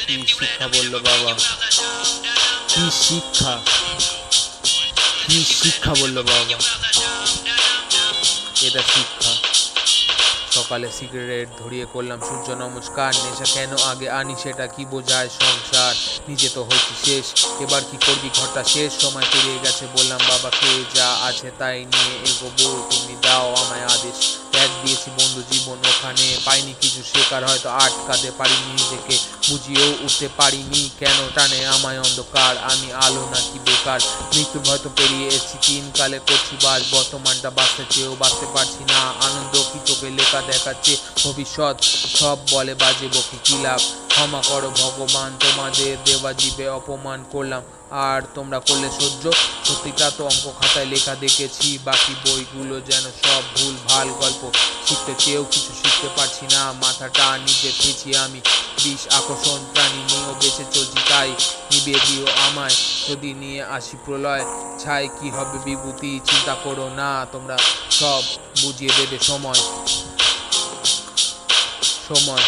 কি শিক্ষা বললো বাবা, কি শিক্ষা, কি শিক্ষা বললো বাবা, এটা শিক্ষা। সকালে সিগারেট ধরিয়ে করলাম সূর্য নমস্কার। নেশা কেন আগে আনি সেটা কি বোঝায় সংসার, নিজে তো হয়েছি শেষ, এবার কি করবি ঘরটা শেষ। সময় পেরিয়ে গেছে বললাম বাবাকে, যা আছে তাই নিয়ে এগোবো, তুমি দাও আমায় আদেশ। ত্যাগ দিয়েছি বন্ধু জীবন ওখানে, পাইনি কিছু শেখার, হয়তো আটকাতে পারিনি নিজেকে, বুঝিয়েও উঠতে পারিনি কেন টানে আমায় অন্ধকার। আমি আলো নাকি বেকার, মৃত্যুর হয়তো পেরিয়ে এসেছি, তিন কালে করছি বাস, বর্তমানটা বাঁচতে চেয়েও বাঁচতে পারছি না। আনন্দ কি চোখে লেখা দেখাচ্ছে ভবিষ্যৎ, সব বলে বাজে বকি কি লাভ। ক্ষমা করো ভগবান, তোমাদের দেওয়া জীবে অপমান করলাম, আর তোমরা করলে সহ্য। সত্যিটা তো অঙ্ক খাতায় লেখা দেখেছি, বাকি বইগুলো যেন সব ভুল ভাল গল্প। শিখতে চেয়েও কিছু শিখতে পারছি না, মাথাটা নিজে খেয়েছি আমি বিষ আকর্ষণ, প্রাণী নিয়েও বেঁচে চলছি তাই। নিবিয়ে দিও আমায় যদি নিয়ে আসি প্রলয়, ছাই কি হবে বিভূতি, চিন্তা করো না তোমরা, সব বুঝিয়ে দেবে সময়, সময়।